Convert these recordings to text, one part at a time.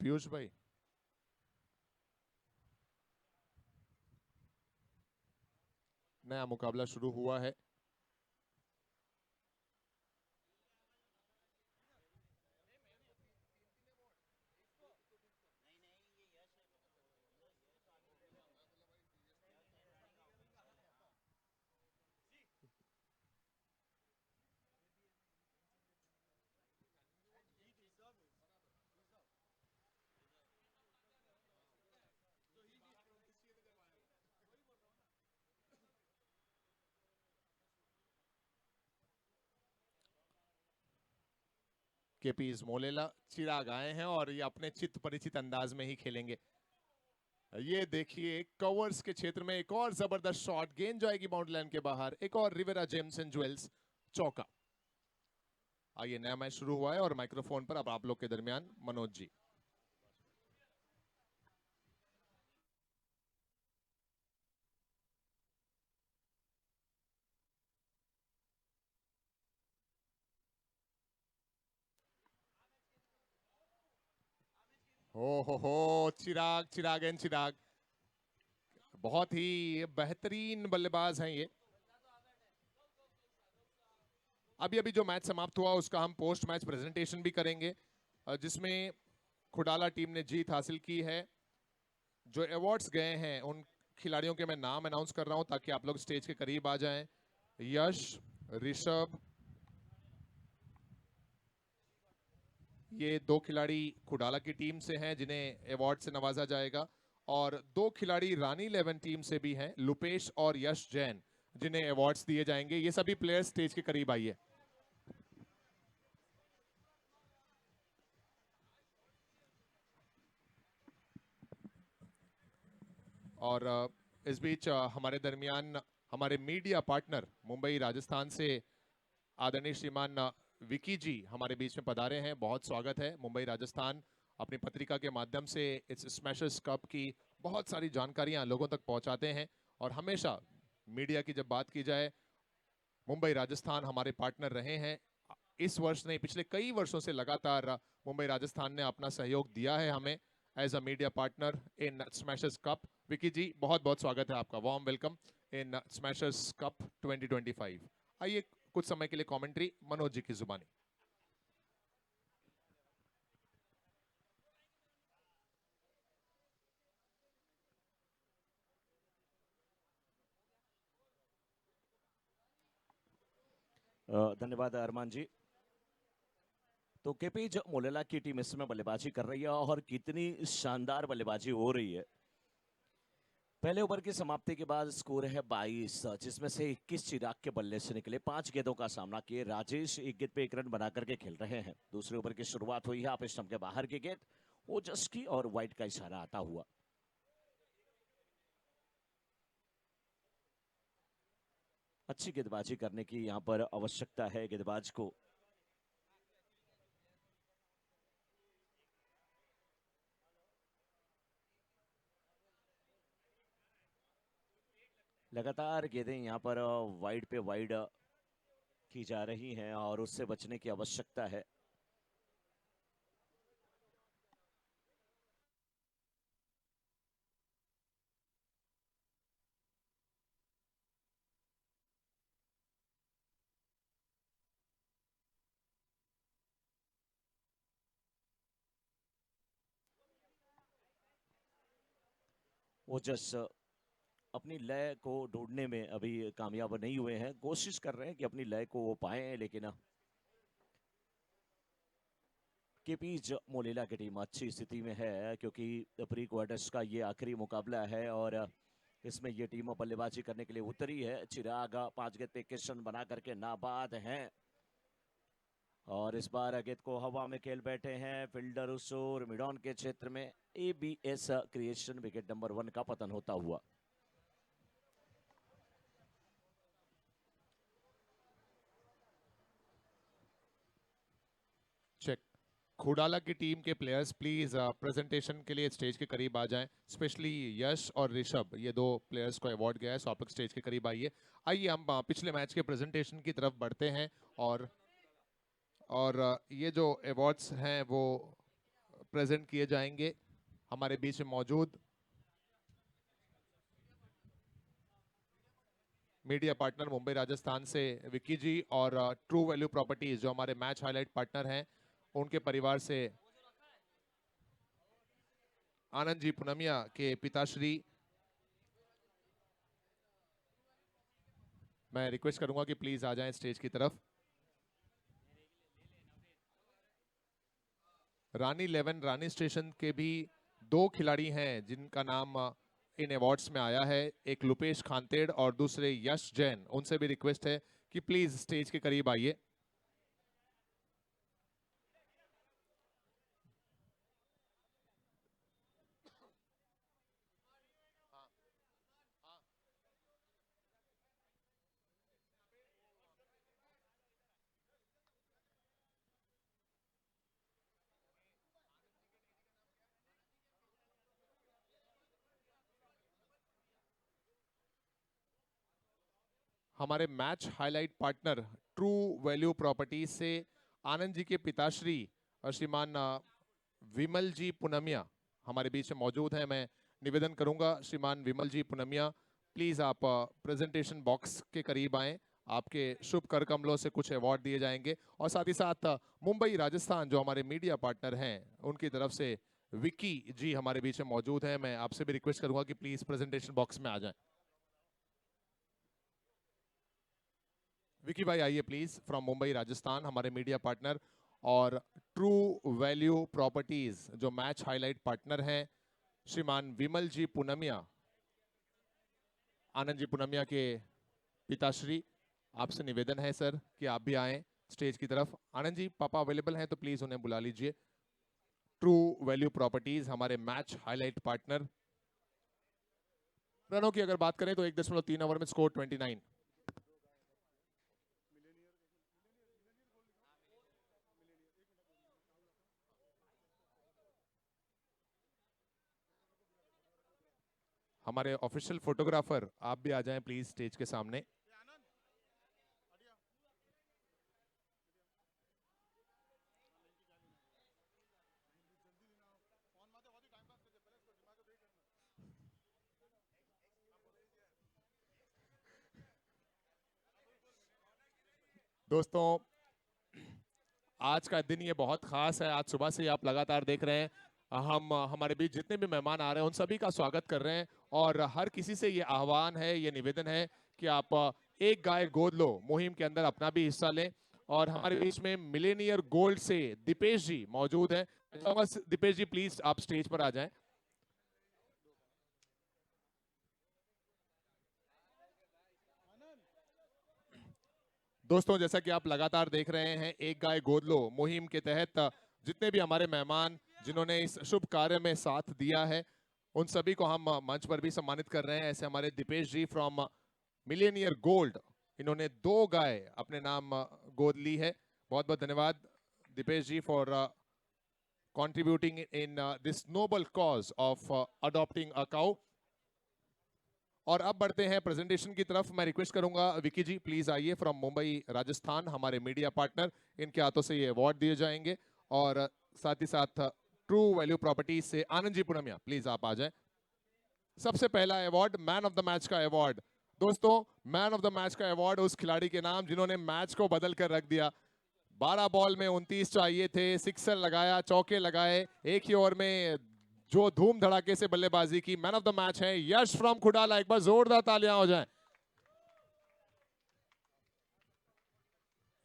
पीयूष भाई, नया मुकाबला शुरू हुआ है। केपीज मोलेला चिराग आए हैं और ये अपने चित्त परिचित अंदाज में ही खेलेंगे। ये देखिए कवर्स के क्षेत्र में एक और जबरदस्त शॉट, गेंद जाएगी बाउंड्री लाइन के बाहर। एक और रिवेरा जेम्स एंड ज्वेल्स चौका। आइए, नया मैच शुरू हुआ है और माइक्रोफोन पर अब आप लोग के दरमियान मनोज जी। हो चिराग, चिराग एंड चिराग, बहुत ही बेहतरीन बल्लेबाज हैं ये। अभी अभी जो मैच समाप्त हुआ उसका हम पोस्ट मैच प्रेजेंटेशन भी करेंगे, जिसमें खुडाला टीम ने जीत हासिल की है। जो अवार्ड्स गए हैं उन खिलाड़ियों के मैं नाम अनाउंस कर रहा हूं ताकि आप लोग स्टेज के करीब आ जाएं। यश, ऋषभ, ये दो खिलाड़ी खुडाला की टीम से हैं जिन्हें अवार्ड से नवाजा जाएगा, और दो खिलाड़ी रानी 11 टीम से भी हैं, लुपेश और यश जैन, जिन्हें अवार्ड्स दिए जाएंगे। ये सभी प्लेयर्स स्टेज के करीब आइए। और इस बीच हमारे दरमियान हमारे मीडिया पार्टनर मुंबई राजस्थान से आदरणीय श्रीमान विकी जी हमारे बीच में पधारे हैं। बहुत स्वागत है। मुंबई राजस्थान अपनी पत्रिका के माध्यम से इस स्मैशर्स कप की बहुत सारी जानकारियां लोगों तक पहुंचाते हैं, और हमेशा मीडिया की जब बात की जाए, मुंबई राजस्थान हमारे पार्टनर रहे हैं। इस वर्ष नहीं, पिछले कई वर्षों से लगातार मुंबई राजस्थान ने अपना सहयोग दिया है हमें as a media partner in Smashers Cup. Vicky ji, बहुत बहुत स्वागत है आपका, warm welcome in Smashers Cup 2025। आइए कुछ समय के लिए कमेंट्री मनोज जी की जुबानी। धन्यवाद अरमान जी। तो केपीज मोलेला की टीम इस समय बल्लेबाजी कर रही है और कितनी शानदार बल्लेबाजी हो रही है। पहले ओवर की समाप्ति के बाद स्कोर है 22, जिसमें से 21 चिराग के बल्ले से निकले। 5 गेंदों का सामना किए राजेश एक गेंद पे 1 रन बना करके खेल रहे हैं। दूसरे ओवर की शुरुआत हुई है आप स्टंप के बाहर की गेंद ओजस की और वाइट का इशारा आता हुआ। अच्छी गेंदबाजी करने की यहाँ पर आवश्यकता है गेंदबाज को। लगातार गेंदें यहाँ पर वाइड पे वाइड की जा रही हैं और उससे बचने की आवश्यकता है। ओजस अपनी लय को ढूंढने में अभी कामयाब नहीं हुए हैं। कोशिश कर रहे हैं कि अपनी लय को वो पाए, लेकिन केपीज मोलेला की टीम अच्छी स्थिति में है क्योंकि प्री क्वार्टर्स का ये आखिरी मुकाबला है और इसमें ये टीम बल्लेबाजी करने के लिए उतरी है। चिराग 5 गेंद पे 21 रन बना करके नाबाद हैं और इस बार गेंद को हवा में खेल बैठे हैं फील्डर उसूर मिडॉन के क्षेत्र में। एबीएस क्रिएशन विकेट नंबर 1 का पतन होता हुआ। चेक। खुडाला की टीम के प्लेयर्स प्लीज प्रेजेंटेशन के लिए स्टेज के करीब आ जाएं, स्पेशली यश और ऋषभ, ये दो प्लेयर्स को अवार्ड गया है, सो आप लोग स्टेज के करीब आइए। आइए हम पिछले मैच के प्रेजेंटेशन की तरफ बढ़ते हैं, और ये जो अवार्ड्स हैं वो प्रेजेंट किए जाएंगे। हमारे बीच में मौजूद मीडिया पार्टनर मुंबई राजस्थान से विक्की जी और ट्रू वैल्यू प्रॉपर्टीज जो हमारे मैच हाईलाइट पार्टनर हैं, उनके परिवार से आनंद जी पुनमिया के पिताश्री। मैं रिक्वेस्ट करूंगा कि प्लीज आ जाएं स्टेज की तरफ। रानी 11 रानी स्टेशन के भी 2 खिलाड़ी हैं जिनका नाम इन अवार्ड्स में आया है, एक लुपेश खानतेड़ और दूसरे यश जैन। उनसे भी रिक्वेस्ट है कि प्लीज स्टेज के करीब आइए। हमारे match highlight partner true value properties से आनंद जी के पिताश्री श्रीमान विमल जी पुनमिया हमारे बीच में मौजूद हैं। मैं निवेदन करूंगा श्रीमान विमल जी पुनमिया, प्लीज आप प्रेजेंटेशन बॉक्स के करीब आएं। आपके शुभ कर कमलों से कुछ अवार्ड दिए जाएंगे और साथ ही साथ मुंबई राजस्थान जो हमारे मीडिया पार्टनर हैं उनकी तरफ से विक्की जी हमारे बीच में मौजूद हैं। मैं आपसे भी रिक्वेस्ट करूंगा कि प्लीज प्रेजेंटेशन बॉक्स में आ जाएं। विकी भाई आइए प्लीज, फ्रॉम मुंबई राजस्थान हमारे मीडिया पार्टनर और ट्रू वैल्यू प्रॉपर्टीज जो मैच हाईलाइट पार्टनर हैं श्रीमान विमल जी पुनमिया, आनंद जी पुनमिया के पिताश्री। आपसे निवेदन है सर कि आप भी आएं स्टेज की तरफ। आनंद जी पापा अवेलेबल हैं तो प्लीज उन्हें बुला लीजिए। ट्रू वैल्यू प्रॉपर्टीज हमारे मैच हाईलाइट पार्टनर। रनों की अगर बात करें तो 1.3 ओवर में स्कोर 29। हमारे ऑफिशियल फोटोग्राफर आप भी आ जाएं प्लीज स्टेज के सामने। दोस्तों आज का दिन ये बहुत खास है। आज सुबह से ही आप लगातार देख रहे हैं हम हमारे बीच जितने भी मेहमान आ रहे हैं उन सभी का स्वागत कर रहे हैं और हर किसी से ये आह्वान है, ये निवेदन है कि आप एक गाय गोद लो मुहिम के अंदर अपना भी हिस्सा लें। और हमारे बीच में मिलेनियर गोल्ड से दीपेश जी मौजूद हैं। दीपेश जी प्लीज आप स्टेज पर आ जाएं। दोस्तों जैसा कि आप लगातार देख रहे हैं एक गाय गोद लो मुहिम के तहत जितने भी हमारे मेहमान जिन्होंने इस शुभ कार्य में साथ दिया है उन सभी को हम मंच पर भी सम्मानित कर रहे हैं। ऐसे हमारे दीपेश जी फ्रॉम मिलेनियर गोल्ड, इन्होंने 2 गाय अपने नाम गोद ली है। बहुत बहुत धन्यवाद दीपेश जी for contributing in this noble cause of adopting a cow। और अब बढ़ते हैं प्रेजेंटेशन की तरफ। मैं रिक्वेस्ट करूंगा विकी जी प्लीज आइए फ्रॉम मुंबई राजस्थान हमारे मीडिया पार्टनर। इनके हाथों से ये अवार्ड दिए जाएंगे और साथ ही साथ ट्रू वैल्यू प्रॉपर्टीज से आनंद जी पुनमिया प्लीज आप आ जाएं। सबसे पहला award man of the match का अवार्ड। दोस्तों मैन ऑफ द मैच का अवार्ड उस खिलाड़ी के नाम जिन्होंने मैच को बदल कर रख दिया। 12 बॉल में 29 चाहिए थे, सिक्सर लगाया, चौके लगाए, एक ही ओवर में जो धूम धड़ाके से बल्लेबाजी की। मैन ऑफ द मैच है यश फ्रॉम खुडाला। एक बार जोरदार तालियां हो जाएं।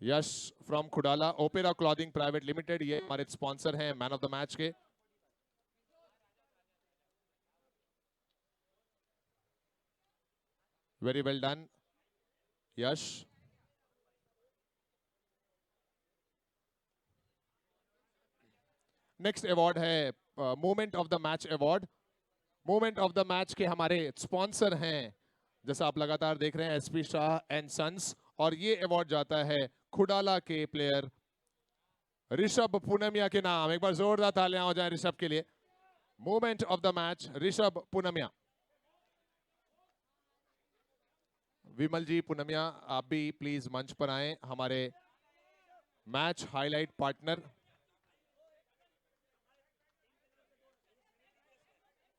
Yash from Khudala Opera clothing private limited, ये हमारे स्पॉन्सर हैं मैन ऑफ द मैच के। Very well done Yash. Next award है moment of the match award. Moment of the match के हमारे स्पॉन्सर हैं जैसा आप लगातार देख रहे हैं एसपी शाह एंड सन्स, और ये अवार्ड जाता है खुडाला के प्लेयर ऋषभ पूनमिया के नाम। एक बार जोरदार तालियां हो जाए ऋषभ के लिए। Moment of the match Rishabh Poonamia. Vimal ji Punamia आप भी प्लीज मंच पर आए, हमारे मैच हाईलाइट पार्टनर।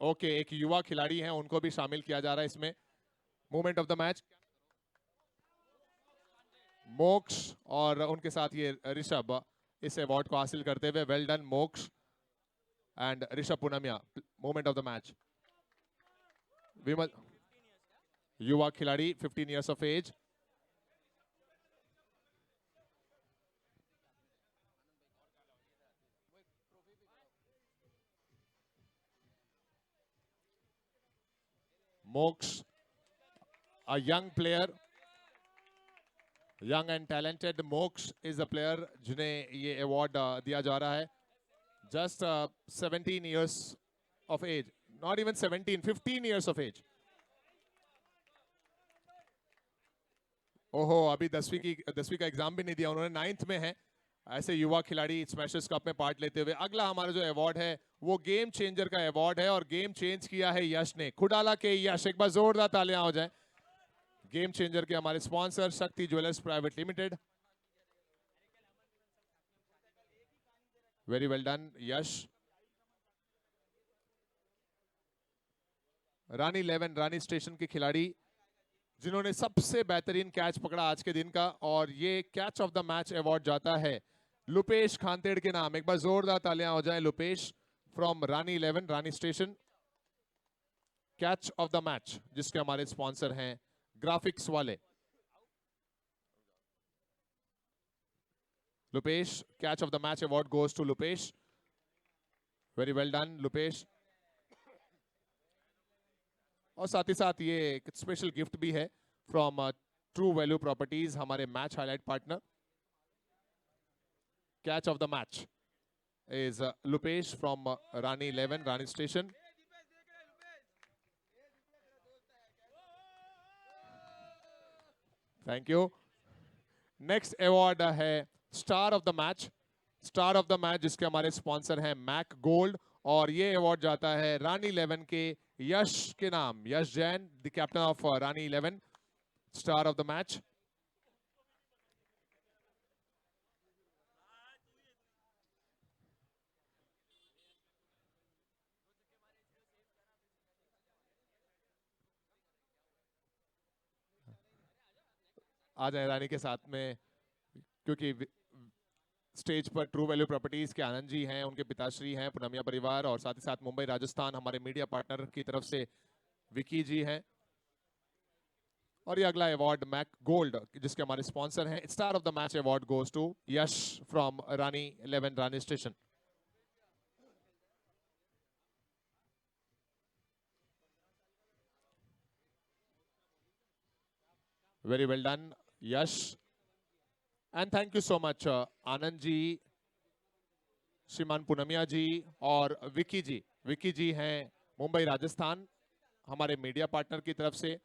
ओके, एक युवा खिलाड़ी हैं, उनको भी शामिल किया जा रहा है इसमें। मूवमेंट ऑफ द मैच, मोक्ष और उनके साथ ये ऋषभ इस अवार्ड को हासिल करते हुए। Well done Moksh and Rishabh Poonamia. Movement of the match, Vimal, युवा खिलाड़ी 15 years of age. Moksh, a young player, young and talented मोक्ष is a player जिन्हें ये अवार्ड दिया जा रहा है। Just 17 years of age, not even 17, 15 years of age. ओहो, अभी 10वीं का एग्जाम भी नहीं दिया उन्होंने, 9th में है। ऐसे युवा खिलाड़ी स्मैशर्स कप में पार्ट लेते हुए। अगला हमारा जो अवार्ड है वो गेम चेंजर का अवार्ड है और गेम चेंज किया है यश ने। खुडाला के यश, एक बार जोरदार तालियां हो जाए। गेम चेंजर के हमारे sponsor Shakti jewellers private limited. Very well done Yash. Rani 11 Rani station के खिलाड़ी जिन्होंने सबसे बेहतरीन कैच पकड़ा आज के दिन का, और ये catch of the match award जाता है लुपेश खानतेड़ के नाम। एक बार जोरदार तालियां हो जाए Lupesh from Rani 11 Rani station. Catch of the match जिसके हमारे स्पॉन्सर हैं ग्राफिक्स वाले। Lupesh, catch of the match award goes to Lupesh. Very well done Lupesh. और साथ ही साथ ये एक स्पेशल गिफ्ट भी है फ्रॉम ट्रू वैल्यू प्रॉपर्टीज, हमारे match highlight partner. Catch of the match is Lupesh from Rani 11 Rani station. Thank you. Next award है star of the match. Star of the match जिसके हमारे स्पॉन्सर हैं मैक गोल्ड, और ये award जाता है रानी 11 के यश के नाम। Yash Jain, the captain of Rani 11, star of the match. आ जाए रानी के साथ में, क्योंकि स्टेज पर ट्रू वैल्यू प्रॉपर्टीज के आनंद जी हैं, उनके पिताश्री हैं पूनमिया परिवार, और साथ ही साथ मुंबई राजस्थान हमारे मीडिया पार्टनर की तरफ से विकी जी हैं। और ये अगला अवार्ड मैक गोल्ड जिसके हमारे स्पॉन्सर हैं। Star of the match award goes to Yash from Rani 11 Rani station. Very well done Yash and thank you so much Anand ji, श्रीमान पूनमिया जी और विकी जी। विकी जी हैं मुंबई राजस्थान हमारे मीडिया पार्टनर की तरफ से,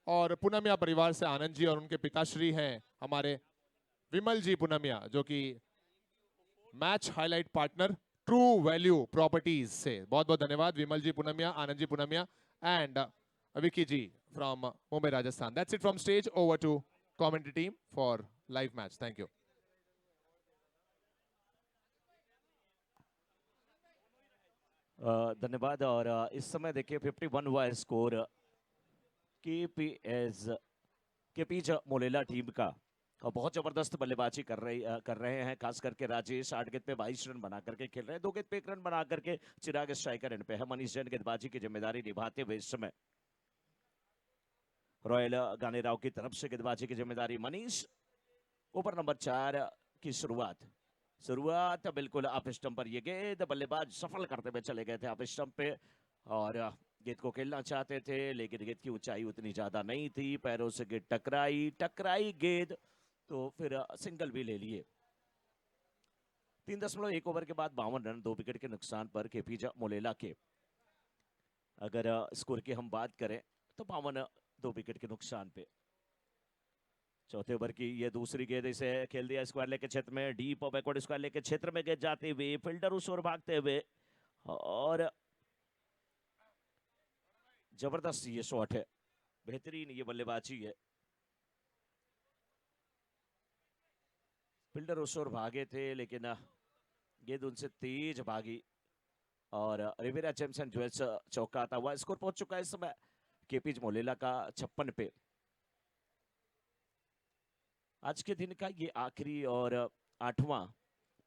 और पूनमिया परिवार से आनंद जी और उनके पिताश्री हैं हमारे विमल जी पूनमिया, जो कि match highlight partner true value properties से। बहुत बहुत धन्यवाद Vimal ji Poonamia, Anand ji Poonamia and Vicky ji from Mumbai Rajasthan. That's it from stage, over to commentary team for live match. Thank you. धन्यवाद। और इस समय देखिए 51 हुआ है स्कोर केपीज मोलेला टीम का, और बहुत जबरदस्त बल्लेबाजी कर रहे हैं। खास करके राजेश 8 गेंद पे 22 रन बना करके खेल रहे हैं। 2 गेंद पे 1 रन बना करके चिराग स्ट्राइकर एंड पे है। मनीष जैन गेंदबाजी की जिम्मेदारी निभाते हुए इस समय रॉयल गानेराव की तरफ से गेंदबाजी की जिम्मेदारी मनीष। ओवर नंबर 4 की शुरुआत बिल्कुल ऑफ स्टंप पर। ये गेंद बल्लेबाज सफल करते हुए चले गए थे ऑफ स्टंप पे, और गेंद को खेलना चाहते थे लेकिन गेंद की ऊंचाई उतनी ज्यादा नहीं थी। पैरों से गेंद टकराई गेंद, तो फिर सिंगल भी ले लिए। 3.1 ओवर के बाद 52 रन 2 विकेट के नुकसान पर केपीज मोलेला के। अगर स्कोर की हम बात करें तो 52 2 विकेट के नुकसान पे। चौथे ओवर की ये दूसरी गेंद, इसे खेल दिया स्क्वायर लेग के क्षेत्र में। डीप और बैकवर्ड स्क्वायर लेग के क्षेत्र में गेंद जाती हुई, फील्डर उस ओर भागते हुए, और जबरदस्त ये शॉट है, बेहतरीन ये बल्लेबाजी है। फील्डर उस ओर भागे थे लेकिन गेंद उनसे तेज भागी, और रिवेरा जेम्स एंड ज्वेल्स चौका आता हुआ। स्कोर पहुंच चुका है इस समय केपीज मोलेला का 56 पे। आज के दिन का ये आखिरी और 8वां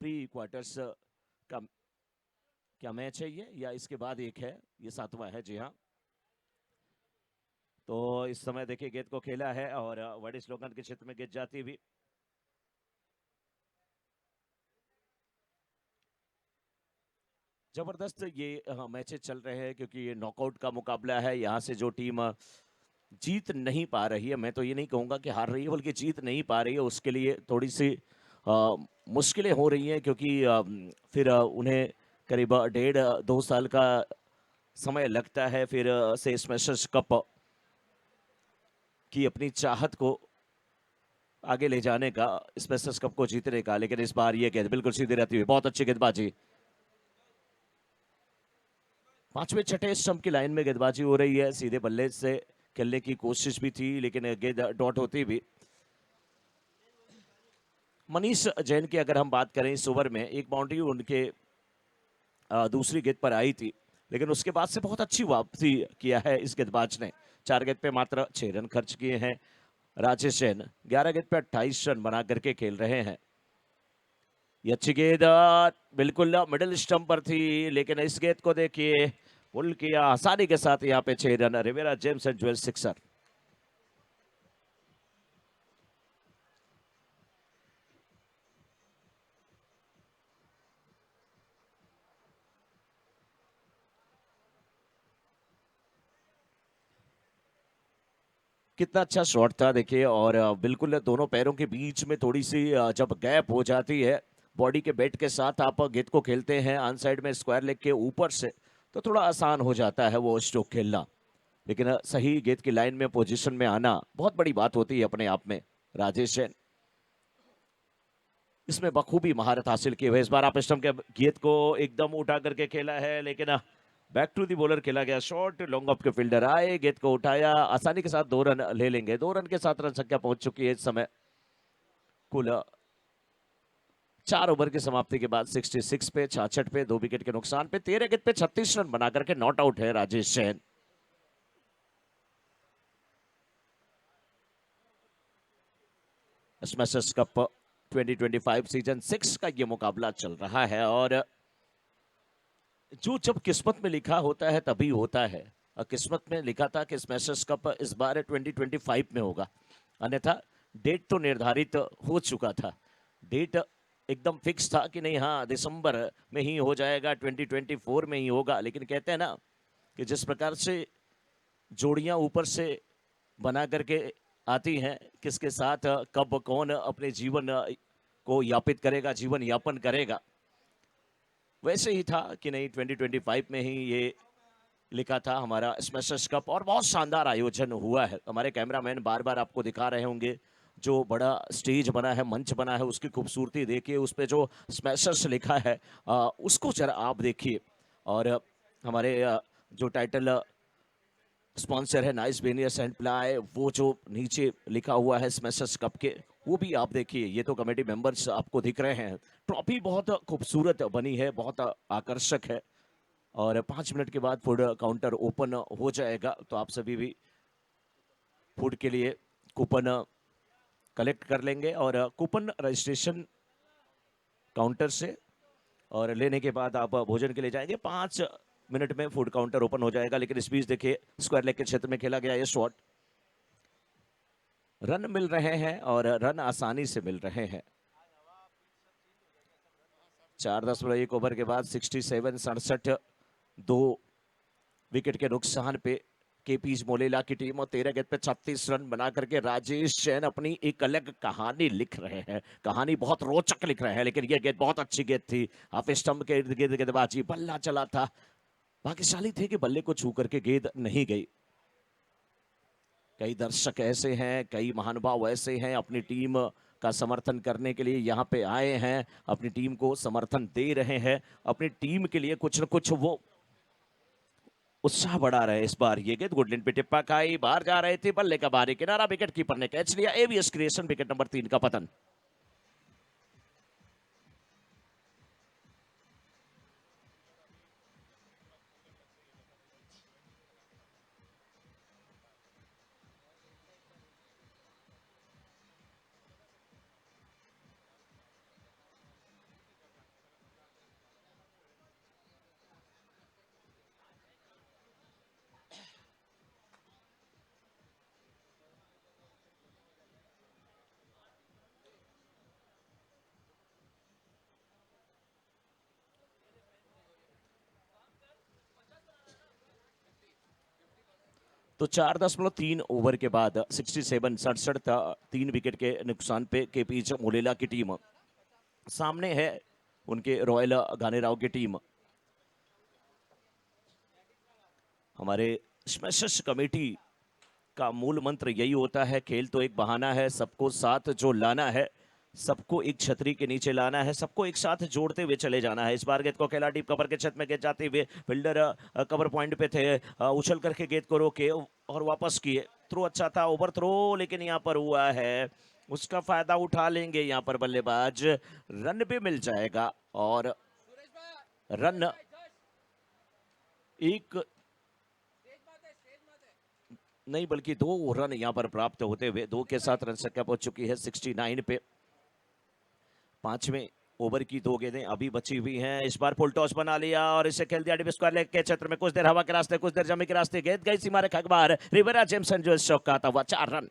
प्री क्वार्टर्स का क्या मैच है ये, या इसके बाद एक है, ये 7वां है, जी हाँ। तो इस समय देखिए गेंद को खेला है और बड़े स्लोगन के क्षेत्र में गेंद जाती हुई। जबरदस्त ये मैचेस चल रहे हैं क्योंकि ये नॉकआउट का मुकाबला है। यहाँ से जो टीम जीत नहीं पा रही है, मैं तो ये नहीं कहूंगा कि हार रही है, बल्कि जीत नहीं पा रही है, उसके लिए थोड़ी सी मुश्किलें हो रही हैं क्योंकि फिर उन्हें करीब 1.5-2 साल का समय लगता है फिर से स्मैशर्स कप की अपनी चाहत को आगे ले जाने का, स्मैशर्स कप को जीतने का। लेकिन इस बार ये गेंद बिल्कुल सीधी रहती हुई, बहुत अच्छी गेंदबाजी। 5वें छठे स्टंप की लाइन में गेंदबाजी हो रही है, सीधे बल्ले से खेलने की कोशिश भी थी लेकिन गेंद डॉट होती भी। मनीष जैन की अगर हम बात करें, इस ओवर में एक बाउंड्री उनके दूसरी गेंद पर आई थी, लेकिन उसके बाद से बहुत अच्छी वापसी किया है इस गेंदबाज ने। 4 गेंद पे मात्र 6 रन खर्च किए हैं राजेश जैन, 11 गेंद पे 28 रन बना करके खेल रहे हैं। ये अच्छी गेंद बिल्कुल मिडिल स्टंप पर थी, लेकिन इस गेंद को देखिए पुल किया आसानी के साथ, यहाँ पे 6 run. Riviera Gems and Jewels sixer. कितना अच्छा शॉट था देखिए, और बिल्कुल दोनों पैरों के बीच में थोड़ी सी जब गैप हो जाती है, बॉडी के बेट के साथ आप गेंद को खेलते हैं ऑन साइड में स्क्वायर लेग के ऊपर से, तो थोड़ा आसान हो जाता है वो स्ट्रोक खेलना। लेकिन सही गेंद की लाइन में पोजीशन में आना बहुत बड़ी बात होती है अपने आप में। राजेश जैन इसमें बखूबी महारत हासिल की हुई। इस बार आप स्टंप के गेंद को एकदम उठा करके खेला है, लेकिन बैक टू दी बॉलर खेला गया शॉट। लॉन्ग ऑफ के फील्डर आए, गेंद को उठाया, आसानी के साथ 2 रन ले लेंगे। 2 रन के साथ रन संख्या पहुंच चुकी है इस समय। कुल 4 ओवर की समाप्ति के बाद 66 पे 66 पे 2 विकेट के नुकसान पे 13 गेंद पे 36 रन बना करके नॉट आउट है Rajesh Jain. Smashers Cup 2025 season 6 का ये मुकाबला चल रहा है, और जो जब किस्मत में लिखा होता है तभी होता है। और किस्मत में लिखा था कि स्मैशर्स कप इस बार 2025 में होगा, अन्यथा डेट तो निर्धारित हो चुका था। डेट एकदम फिक्स था कि नहीं, हाँ दिसंबर में ही हो जाएगा, 2024 में ही होगा। लेकिन कहते हैं ना कि जिस प्रकार से जोड़ियां ऊपर से बना करके आती हैं, किसके साथ कब कौन अपने जीवन को यापित करेगा, जीवन यापन करेगा, वैसे ही था कि नहीं 2025 में ही ये लिखा था हमारा स्मैशर्स कप। और बहुत शानदार आयोजन हुआ है। हमारे कैमरामैन बार बार आपको दिखा रहे होंगे, जो बड़ा स्टेज बना है, मंच बना है, उसकी खूबसूरती देखिए, उस पे जो स्मैशर्स लिखा है उसको जरा आप देखिए। और हमारे जो टाइटल स्पॉन्सर है नाइस वेनियर्स एंड प्लाई, वो जो नीचे लिखा हुआ है स्मैशर्स कप के, वो भी आप देखिए। ये तो कमेटी मेंबर्स आपको दिख रहे हैं। ट्रॉफी बहुत खूबसूरत बनी है, बहुत आकर्षक है। और 5 मिनट के बाद फूड काउंटर ओपन हो जाएगा, तो आप सभी भी फूड के लिए कूपन कलेक्ट कर लेंगे और कूपन रजिस्ट्रेशन काउंटर से और लेने के बाद आप भोजन के लिए जाएंगे। 5 मिनट में फूड काउंटर ओपन हो जाएगा। लेकिन इस बीच देखिए स्क्वायर लेग के क्षेत्र में खेला गया ये शॉट, रन मिल रहे हैं और रन आसानी से मिल रहे हैं। 4.1 ओवर के बाद 67 2 विकेट के नुकसान पे केपीज मोलेला की टीम, और 13 गेंद पे 36 रन बना करके राजेश जैन अपनी एक अलग कहानी लिख रहे हैं। कहानी बहुत रोचक लिख रहे हैं। लेकिन ये गेंद बहुत अच्छी गेंद थी, हाफ स्टंप के इर्द गिर्द गेंदबाजी, बल्ला चला था, भाग्यशाली थे कि बल्ले को छू करके गेंद नहीं गई। कई दर्शक ऐसे हैं, कई महानुभाव ऐसे हैं, अपनी टीम का समर्थन करने के लिए यहाँ पे आए हैं, अपनी टीम को समर्थन दे रहे हैं, अपनी टीम के लिए कुछ न कुछ वो उत्साह बढ़ा रहे। इस बार ये गेंद गुडलिन पे टिप्पा खाई, बाहर जा रहे थे, बल्ले का बाहरी किनारा, विकेट कीपर ने कैच लिया। एवीएस क्रिएशन विकेट नंबर 3 का पतन। तो 4.3 ओवर के बाद 67 3 विकेट के नुकसान पे केपी मोलेला की टीम। सामने है उनके रॉयल गानेराव की टीम। हमारे स्मैशर्स कमेटी का मूल मंत्र यही होता है, खेल तो एक बहाना है, सबको साथ जो लाना है, सबको एक छतरी के नीचे लाना है, सबको एक साथ जोड़ते हुए चले जाना है। इस बार गेंद को खेला डीप कवर के छत में, गेंद जाते हुए फील्डर कवर पॉइंट पे थे, उछल करके गेंद को रोके और वापस किए। थ्रो अच्छा था, ओवर थ्रो, लेकिन यहाँ पर हुआ है, उसका फायदा उठा लेंगे यहाँ पर बल्लेबाज, रन भी मिल जाएगा और रन एक नहीं बल्कि 2 रन यहां पर प्राप्त होते हुए 2 के साथ रन संख्या पहुंच चुकी है 69 पे। 5वें ओवर की 2 गेंदें अभी बची हुई हैं। इस बार फुल टॉस बना लिया और इसे खेल दिया डीप स्क्वायर लेग के क्षेत्र में, कुछ देर हवा के रास्ते, कुछ देर जमी के रास्ते, गेंद गई सीमा रेखा के बाहर। रिवेरा जेम्सन जो इस चौका आता हुआ 4 रन।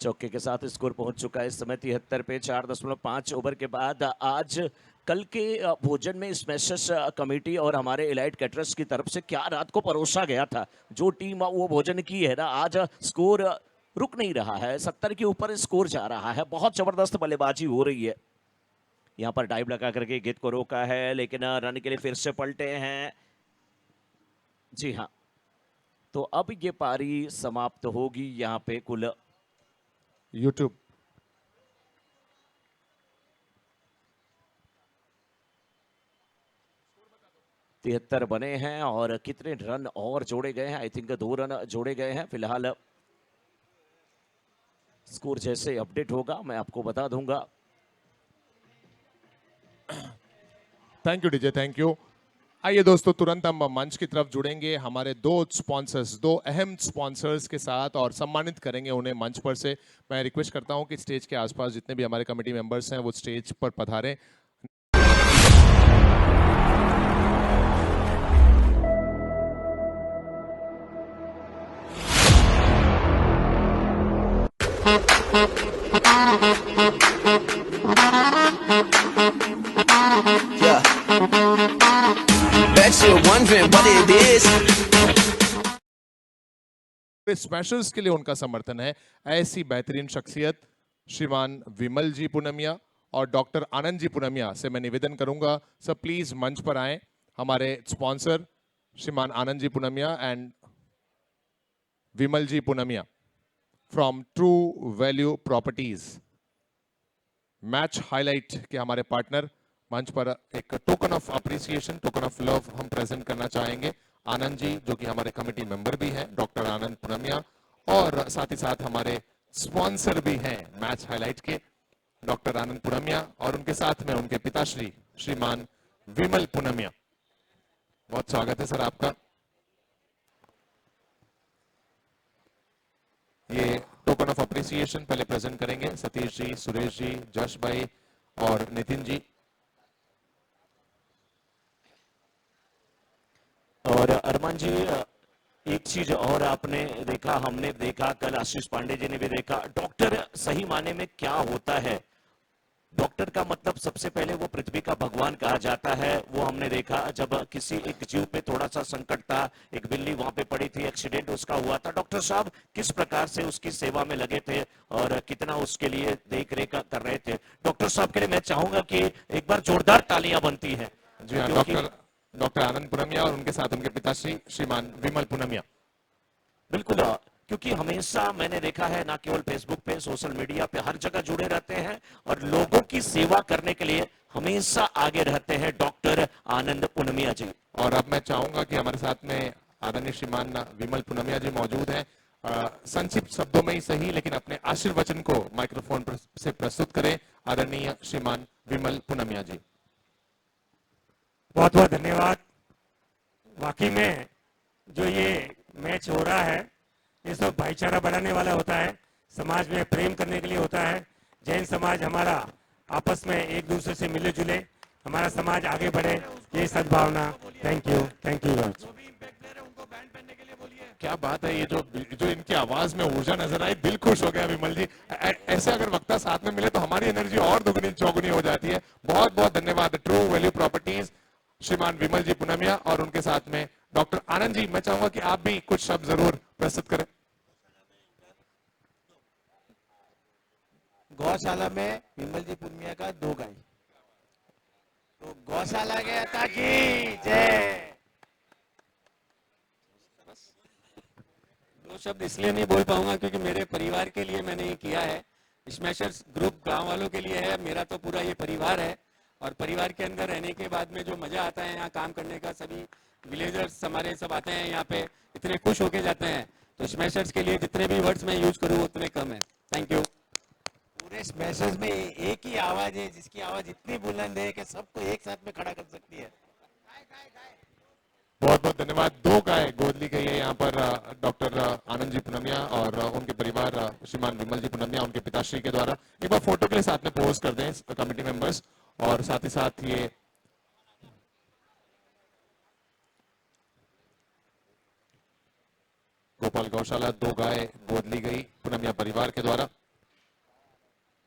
चौके के साथ स्कोर पहुंच चुका है इस समय 73 पे। 4.5 ओवर के बाद आज कल के भोजन में स्मैशर्स कमेटी और हमारे एलाइट कैटरर्स की तरफ से क्या रात को परोसा गया था, जो टीम वो भोजन की है ना, आज स्कोर रुक नहीं रहा है, 70 के ऊपर स्कोर जा रहा है। बहुत जबरदस्त बल्लेबाजी हो रही है। यहाँ पर डाइव लगा करके गेंद को रोका है, लेकिन रन के लिए फिर से पलटे हैं। जी हाँ, तो अब ये पारी समाप्त होगी यहाँ पे। कुल यूट्यूब 73 बने हैं और कितने रन और जोड़े गए हैं? आई थिंक 2 रन जोड़े गए हैं। फिलहाल स्कोर जैसे अपडेट होगा मैं आपको बता दूंगा। Thank you DJ, thank you. आइए दोस्तों, तुरंत हम मंच की तरफ जुड़ेंगे हमारे 2 स्पॉन्सर्स, 2 अहम स्पॉन्सर्स के साथ और सम्मानित करेंगे उन्हें मंच पर से। मैं रिक्वेस्ट करता हूं कि स्टेज के आसपास जितने भी हमारे कमेटी मेंबर्स हैं वो स्टेज पर पधारें। स्मैशर्स के लिए उनका समर्थन है। ऐसी बेहतरीन शख्सियत श्रीमान विमल जी पूनमिया और डॉक्टर आनंद जी पूनमिया से मैं निवेदन करूंगा, सब प्लीज मंच पर आएं। हमारे स्पॉन्सर श्रीमान Anand ji Poonamia and Vimal ji Poonamia from true value properties, match highlight के हमारे पार्टनर, मंच पर एक token of appreciation, token of love हम प्रेजेंट करना चाहेंगे। आनंद जी जो कि हमारे कमेटी मेंबर भी हैं, डॉक्टर आनंद पूनमिया, और साथ ही साथ हमारे स्पॉन्सर भी हैं मैच हाईलाइट के, डॉक्टर आनंद पूनमिया, और उनके साथ में उनके पिताश्री श्रीमान विमल पूनमिया। बहुत स्वागत है सर आपका। ये टोकन ऑफ अप्रिसिएशन पहले प्रेजेंट करेंगे सतीश जी, सुरेश जी, जश भाई और नितिन जी। और अरमान जी, एक चीज और आपने देखा, हमने देखा, कल आशीष पांडे जी ने भी देखा, डॉक्टर सही माने में क्या होता है। डॉक्टर का मतलब सबसे पहले वो पृथ्वी का भगवान कहा जाता है। वो हमने देखा जब किसी एक जीव पे थोड़ा सा संकट था, एक बिल्ली वहां पे पड़ी थी, एक्सीडेंट उसका हुआ था, डॉक्टर साहब किस प्रकार से उसकी सेवा में लगे थे और कितना उसके लिए देख रेख कर रहे थे। डॉक्टर साहब के लिए मैं चाहूंगा कि एक बार जोरदार तालियां बनती है। जी हाँ, डॉक्टर आनंद पूनमिया और उनके साथ उनके पिताश्री श्रीमान विमल पूनमिया। बिल्कुल, क्योंकि हमेशा मैंने देखा है, ना केवल फेसबुक पे, सोशल मीडिया पे, हर जगह जुड़े रहते हैं और लोगों की सेवा करने के लिए हमेशा आगे रहते हैं डॉक्टर आनंद पूनमिया जी। और अब मैं चाहूंगा कि हमारे साथ में आदरणीय श्रीमान विमल पूनमिया जी मौजूद हैं। संक्षिप्त शब्दों में ही सही, लेकिन अपने आशीर्वचन को माइक्रोफोन से प्रस्तुत करें आदरणीय श्रीमान विमल पूनमिया जी। बहुत बहुत धन्यवाद। वाकई में जो ये मैच हो रहा है ये सब भाईचारा बढ़ाने वाला होता है, समाज में प्रेम करने के लिए होता है। जैन समाज हमारा आपस में एक दूसरे से मिले जुले, हमारा समाज आगे बढ़े, ये सद्भावना। Thank you, thank you. क्या बात है, ये जो जो इनकी आवाज में ऊर्जा नजर आई, दिल खुश हो गया विमल जी। ऐसे अगर वक्ता साथ में मिले तो हमारी एनर्जी और दुगनी चौगुनी हो जाती है। बहुत बहुत धन्यवाद ट्रू वैल्यू प्रॉपर्टीज श्रीमान विमल जी पुनमिया और उनके साथ में डॉक्टर आनंद जी। मैं चाहूंगा कि आप भी कुछ शब्द जरूर प्रस्तुत करें। गौशाला में विमल जी पुनिया का 2 गाय, तो गौशाला गया था कि जय। 2 शब्द इसलिए नहीं बोल पाऊंगा क्योंकि मेरे परिवार के लिए मैंने ये किया है। स्मैशर्स ग्रुप गांव वालों के लिए है, मेरा तो पूरा ये परिवार है। और परिवार के अंदर रहने के बाद में जो मजा आता है यहाँ काम करने का, सभी विलेजर्स हमारे सब आते हैं यहाँ पे, इतने खुश होके जाते हैं। तो स्मैशर्स के लिए जितने भी वर्ड्स मैं यूज करूँ उतने कम है। Thank you. पूरे स्मैशर्स में एक ही आवाज है जिसकी आवाज इतनी बुलंद है कि सबको एक साथ में खड़ा कर सकती है। बहुत बहुत धन्यवाद। 2 गाय गोद ली गई है यहाँ पर डॉक्टर आनंद जी पुनमिया और उनके परिवार श्रीमान विमल जी पुनमिया उनके पिताश्री के द्वारा। एक बार फोटो के लिए साथ में पोज कर दें कमेटी मेंबर्स, और साथ ही साथ ये गोपाल गौशाला 2 गाय गोद ली गई पुनमिया परिवार के द्वारा।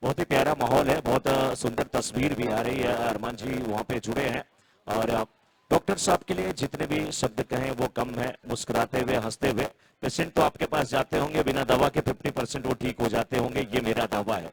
बहुत ही प्यारा माहौल है, बहुत सुंदर तस्वीर भी आ रही है। अरमान जी वहाँ पे जुड़े हैं और डॉक्टर साहब के लिए जितने भी शब्द कहें वो कम है। मुस्कुराते हुए हंसते हुए पेशेंट तो आपके पास जाते होंगे, बिना दवा के 50% वो ठीक हो जाते होंगे, ये मेरा दावा है।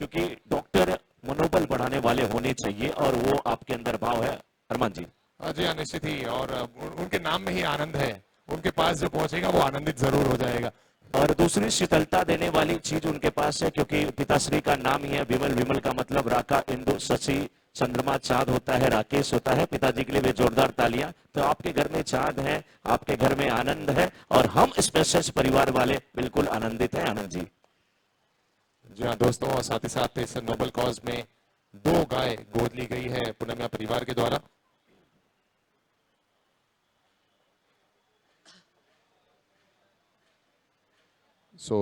क्योंकि डॉक्टर मनोबल बढ़ाने वाले होने चाहिए और वो आपके अंदर भाव है। अरमान जी। जी हाँ, निश्चित ही, और उनके नाम में ही आनंद है। उनके पास जो पहुंचेगा वो आनंदित जरूर हो जाएगा। और दूसरी शीतलता देने वाली चीज उनके पास है, क्योंकि पिताश्री का नाम ही है विमल। विमल का मतलब राका, इंदु, शशि, चंद्रमा, चांद होता है, राकेश होता है। पिताजी के लिए भी जोरदार तालियां। तो आपके घर में चांद है, आपके घर में आनंद है और हम स्पेशल परिवार वाले बिल्कुल आनंदित हैं। आनंद जी। जी हाँ दोस्तों, और साथ ही साथ इस नोबल कॉज में 2 गाय गोद ली गई है पुनमिया परिवार के द्वारा। So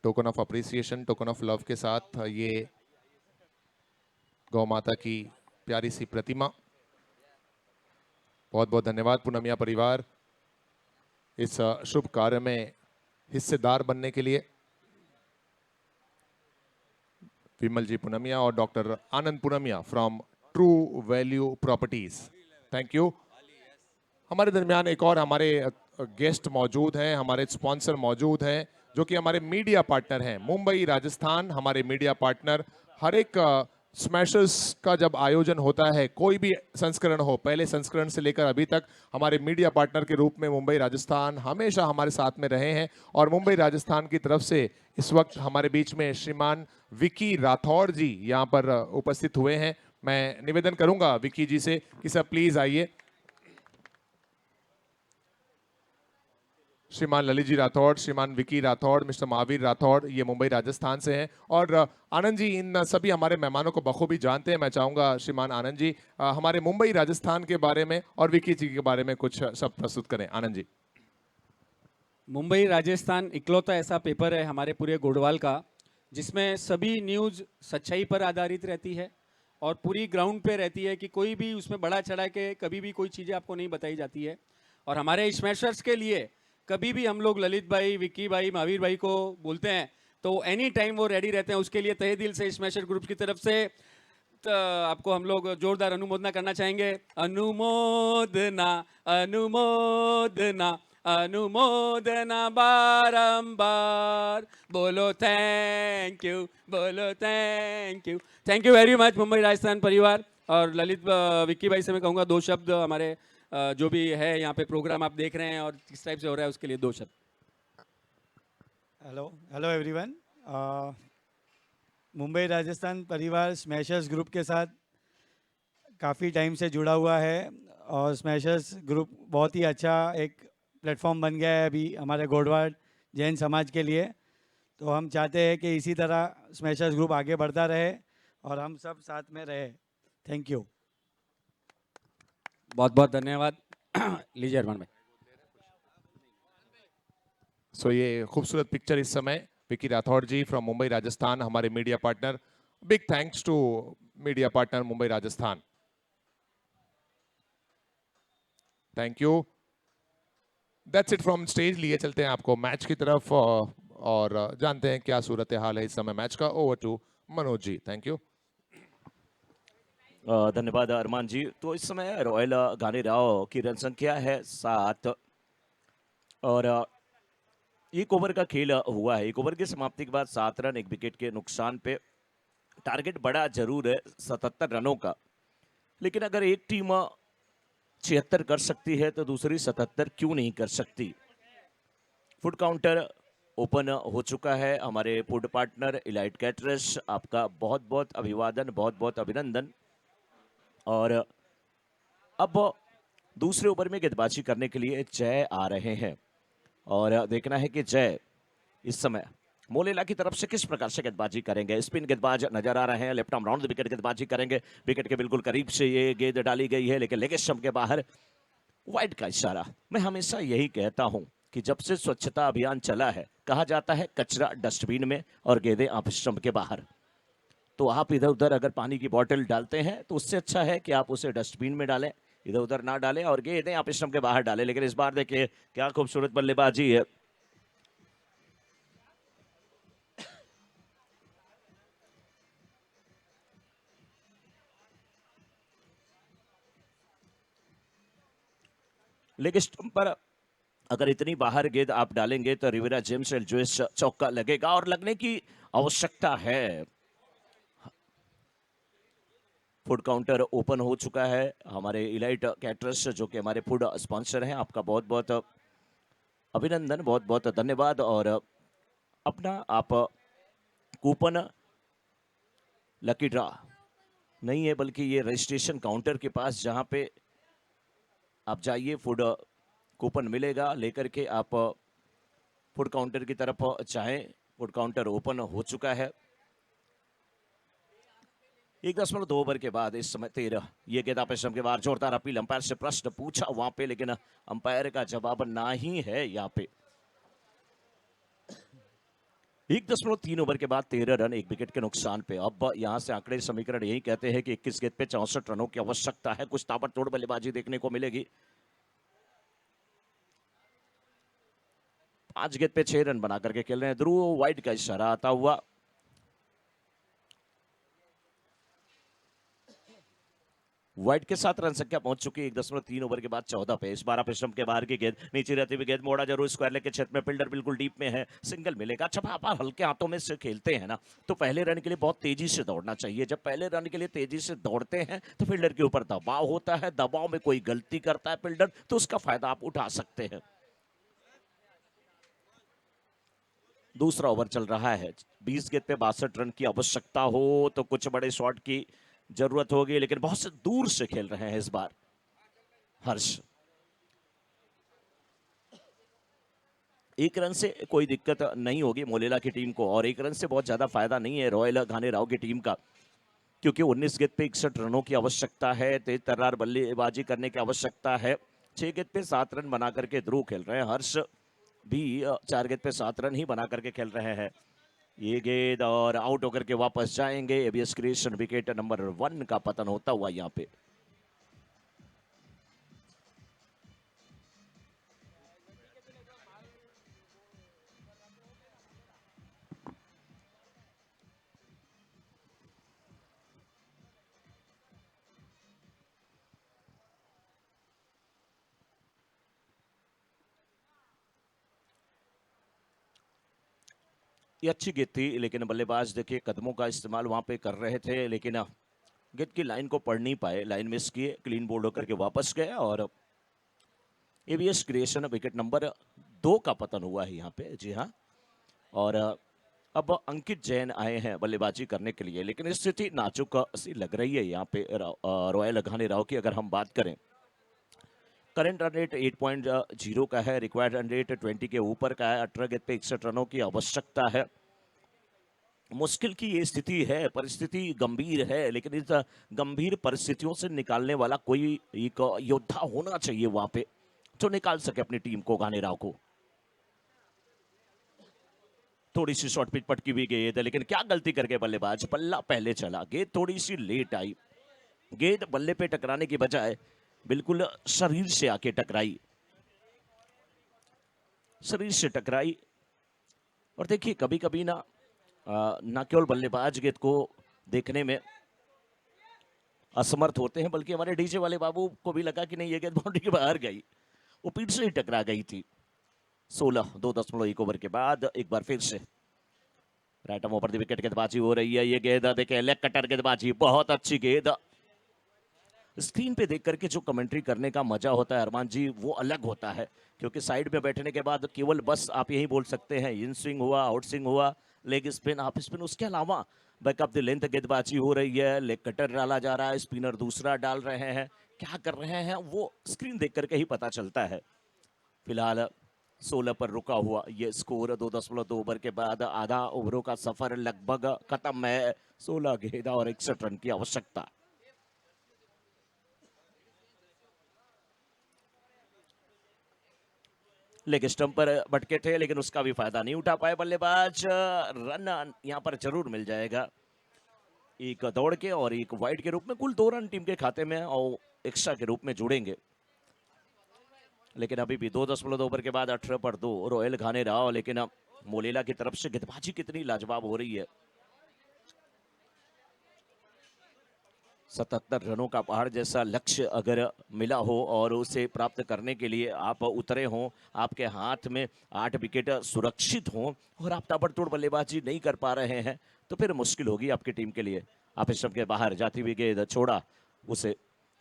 token of appreciation, token of love के साथ ये गौ माता की प्यारी सी प्रतिमा। बहुत बहुत धन्यवाद पुनमिया परिवार इस शुभ कार्य में हिस्सेदार बनने के लिए। विमल जी पुनमिया और doctor Anand Punamia from true value properties, thank you. हमारे दरमियान एक और हमारे गेस्ट मौजूद हैं, हमारे स्पॉन्सर मौजूद हैं, जो कि हमारे मीडिया पार्टनर हैं। मुंबई राजस्थान हमारे मीडिया पार्टनर। हर एक स्मैशर्स का जब आयोजन होता है, कोई भी संस्करण हो, पहले संस्करण से लेकर अभी तक हमारे मीडिया पार्टनर के रूप में मुंबई राजस्थान हमेशा हमारे साथ में रहे हैं। और मुंबई राजस्थान की तरफ से इस वक्त हमारे बीच में श्रीमान विकी राठौड़ जी यहाँ पर उपस्थित हुए हैं। मैं निवेदन करूंगा विकी जी से कि सर प्लीज आइए। श्रीमान ललित जी राठौड़, श्रीमान विकी राठौड़, मिस्टर महावीर राठौड़, ये मुंबई राजस्थान से हैं। और आनंद जी इन सभी हमारे मेहमानों को बखूबी जानते हैं। मैं चाहूंगा श्रीमान आनंद जी हमारे मुंबई राजस्थान के बारे में और विकी जी के बारे में कुछ शब्द प्रस्तुत करें। आनंद जी। मुंबई राजस्थान इकलौता ऐसा पेपर है हमारे पूरे गोडवाल का जिसमें सभी न्यूज़ सच्चाई पर आधारित रहती है और पूरी ग्राउंड पे रहती है, कि कोई भी उसमें बड़ा चढ़ा के कभी भी कोई चीज़ें आपको नहीं बताई जाती है। और हमारे स्मैशर्स के लिए कभी भी हम लोग ललित भाई, विक्की भाई, महावीर भाई को बोलते हैं तो एनी टाइम वो रेडी रहते हैं। उसके लिए तहे दिल से स्मैशर ग्रुप की तरफ से आपको हम लोग जोरदार अनुमोदना करना चाहेंगे। अनुमोदना अनुमोदना अनुमोदना बारंबार, बोलो थैंक यू, बोलो thank you. Thank you very much Mumbai Rajasthan परिवार। और ललित विक्की भाई से मैं कहूँगा 2 शब्द हमारे जो भी है यहाँ पे प्रोग्राम आप देख रहे हैं और किस टाइप से हो रहा है उसके लिए 2 शब्द। Hello everyone. मुंबई राजस्थान परिवार स्मैशर्स ग्रुप के साथ काफ़ी टाइम से जुड़ा हुआ है और स्मैशर्स ग्रुप बहुत ही अच्छा एक प्लेटफॉर्म बन गया है अभी हमारे गोडवाड़ जैन समाज के लिए। तो हम चाहते हैं कि इसी तरह स्मैशर्स ग्रुप आगे बढ़ता रहे और हम सब साथ में रहे। Thank you. बहुत बहुत धन्यवाद। लीजिए अरमान भाई। सो ये खूबसूरत पिक्चर इस समय विकी राठौड़ जी फ्रॉम मुंबई राजस्थान, हमारे media partner. Big thanks to media partner Mumbai Rajasthan, thank you. That's it from stage. लिए चलते हैं आपको मैच की तरफ और जानते हैं क्या सूरत हाल है इस समय मैच का। Over to Manoj ji, thank you. धन्यवाद अरमान जी। तो इस समय रॉयल घानी राव की रन संख्या है 7 और एक ओवर का खेल हुआ है। एक ओवर की समाप्ति के बाद 7 रन 1 विकेट के नुकसान पे। टारगेट बड़ा जरूर है 77 रनों का, लेकिन अगर एक टीम 76 कर सकती है तो दूसरी 77 क्यों नहीं कर सकती। फुट काउंटर ओपन हो चुका है। हमारे फुड पार्टनर इलाइट कैटरस, आपका बहुत बहुत अभिवादन, बहुत बहुत अभिनंदन। और अब दूसरे ओवर में गेंदबाजी करने के लिए जय आ रहे हैं और देखना है कि जय इस समय मोलेला की तरफ से किस प्रकार से गेंदबाजी करेंगे। स्पिन गेंदबाज नजर आ रहे हैं, left arm round the wicket गेंदबाजी करेंगे। विकेट के बिल्कुल करीब से ये गेंद डाली गई है, लेकिन लेग स्टंप के बाहर। वाइड का इशारा। मैं हमेशा यही कहता हूं कि जब से स्वच्छता अभियान चला है, कहा जाता है कचरा डस्टबिन में और गेंदें ऑफ स्टंप के बाहर। तो आप इधर उधर अगर पानी की बोतल डालते हैं तो उससे अच्छा है कि आप उसे डस्टबिन में डालें, इधर उधर ना डालें और गेंदें ऑफ स्टंप के बाहर डालें। लेकिन इस बार देखिए क्या खूबसूरत बल्लेबाजी है। लेग स्टंप पर अगर इतनी बाहर गेंद आप डालेंगे तो रिवेरा जेम्स जोइस चौका लगेगा और लगने की आवश्यकता है। फूड काउंटर ओपन हो चुका है। हमारे इलाइट कैटरस जो कि हमारे फूड स्पॉन्सर हैं, आपका बहुत बहुत अभिनंदन, बहुत बहुत धन्यवाद। और अपना आप कूपन लकी ड्रा नहीं है बल्कि ये रजिस्ट्रेशन काउंटर के पास जहां पे आप जाइए, फूड कूपन मिलेगा, लेकर के आप फूड काउंटर की तरफ चाहें। फूड काउंटर ओपन हो चुका है। 1.2 ओवर के बाद इस समय 13 ये गेंद ऑफ स्टंप के बाहर। जोरदार अपील, अंपायर से प्रश्न पूछा वहां पे, लेकिन अंपायर का जवाब ना ही है यहाँ पे। 1.3 ओवर के बाद 13 रन 1 विकेट के नुकसान पे। अब यहां से आंकड़े समीकरण यही कहते हैं कि 21 गेंद पे 64 रनों की आवश्यकता है। कुछ ताबड़तोड़ बल्लेबाजी देखने को मिलेगी। 5 गेंद पे 6 रन बना करके खेल रहे हैं ध्रुव। वाइड का इशारा आता हुआ। वाइड के साथ रन संख्या पहुंच चुकी है 1.3 ओवर के बाद 14 पे। इस बार स्टंप के बाहर की गेंद नीचे रहती हुई गेंद मोड़ा जरूर स्क्वायर लेग के क्षेत्र में। फील्डर बिल्कुल डीप में है, सिंगल मिलेगा। जब आप हल्के हाथों में से खेलते हैं ना तो पहले रन के लिए बहुत तेजी से दौड़ना चाहिए। जब पहले रन के लिए तेजी से दौड़ते हैं तो फील्डर के ऊपर दबाव होता है। दबाव में कोई गलती करता है फील्डर तो उसका फायदा आप उठा सकते हैं। दूसरा ओवर चल रहा है। 20 गेंद पे 62 रन की आवश्यकता हो तो कुछ बड़े शॉट की जरूरत होगी, लेकिन बहुत से दूर से खेल रहे हैं इस बार हर्ष। 1 रन से कोई दिक्कत नहीं होगी मोलेला की टीम को और 1 रन से बहुत ज्यादा फायदा नहीं है रॉयल घानी राव की टीम का, क्योंकि 19 गेंद पे 61 रनों की आवश्यकता है। तेज तर्रार बल्लेबाजी करने की आवश्यकता है। 6 गेंद पे 7 रन बना करके ध्रुव खेल रहे हैं। हर्ष भी 4 गेंद पे 7 रन ही बना करके खेल रहे हैं। ये गेंद और आउट होकर के वापस जाएंगे। एबीएस क्रिएशन विकेट नंबर 1 का पतन होता हुआ यहाँ पे। ये अच्छी गेंद थी, लेकिन बल्लेबाज देखिए कदमों का इस्तेमाल वहां पे कर रहे थे, लेकिन गेंद की लाइन को पढ़ नहीं पाए। लाइन मिस किए, क्लीन बोल्ड होकर के वापस गए और एबीएस क्रिएशन विकेट नंबर 2 का पतन हुआ है यहाँ पे। जी हाँ, और अब अंकित जैन आए हैं बल्लेबाजी करने के लिए, लेकिन स्थिति नाजुक सी लग रही है यहाँ पे रॉयल घानी राव की। अगर हम बात करें, करंट रन रेट 8.0 का है, रिक्वायर्ड रन रेट 20 के ऊपर का है। 18 गेंद पे 61 रनों की आवश्यकता है। मुश्किल की ये स्थिति है, परिस्थिति गंभीर है, लेकिन इस गंभीर परिस्थितियों से निकालने वाला कोई एक योद्धा होना चाहिए वहां पे जो निकाल सके अपनी टीम को, घानी राव को। थोड़ी सी शॉर्ट पिच पटकी भी गई है, लेकिन क्या गलती करके बल्लेबाज, बल्ला पहले चला, गेंद थोड़ी सी लेट आई। गेंद बल्ले पे टकराने की बजाय बिल्कुल शरीर से आके टकराई। शरीर से टकराई। और देखिए कभी कभी ना केवल बल्लेबाज गेंद को देखने में असमर्थ होते हैं, बल्कि हमारे डीजे वाले बाबू को भी लगा कि नहीं ये गेंद बाउंड्री के बाहर गई, वो पीठ से ही टकरा गई थी। 16 2.1 ओवर के बाद एक बार फिर से right arm over the wicket गेंदबाजी हो रही है। ये गेंद देखें, लेग कटर गेंदबाजी, बहुत अच्छी गेंद। स्क्रीन पे देख करके जो कमेंट्री करने का मजा होता है अरमान जी, वो अलग होता है, क्योंकि साइड में बैठने के बाद केवल बस आप यही बोल सकते हैं इन स्विंग हुआ, आउट स्विंग हुआ, लेग स्पिन, हाफ स्पिन, उसके अलावा बैकअप द लेंथ गेंदबाजी हो रही है, लेग कटर डाला जा रहा है, स्पिनर दूसरा डाल रहे हैं, क्या कर रहे हैं वो स्क्रीन देख करके ही पता चलता है। फिलहाल 16 पर रुका हुआ ये स्कोर 2.2 ओवर के बाद आधा ओवरों का सफर लगभग खत्म है। 16 गेंद और 61 रन की आवश्यकता। लेग स्टंप पर भटके थे, लेकिन उसका भी फायदा नहीं उठा पाए बल्लेबाज। रन यहां पर जरूर मिल जाएगा, एक दौड़ के और एक वाइड के रूप में। कुल 2 रन टीम के खाते में और एक्स्ट्रा के रूप में जुड़ेंगे। लेकिन अभी भी 2.2 ओवर के बाद 18 पर 2 रॉयल घाने राव। लेकिन मोलेला की तरफ से गेंदबाजी कितनी लाजवाब हो रही है। 77 रनों का पहाड़ जैसा लक्ष्य अगर मिला हो और उसे प्राप्त करने के लिए आप उतरे हों, आपके हाथ में 8 विकेट सुरक्षित हों और आप ताबड़तोड़ बल्लेबाजी नहीं कर पा रहे हैं, तो फिर मुश्किल होगी आपकी टीम के लिए। आप स्टंप के बाहर जाती हुई गेंद छोड़ा उसे,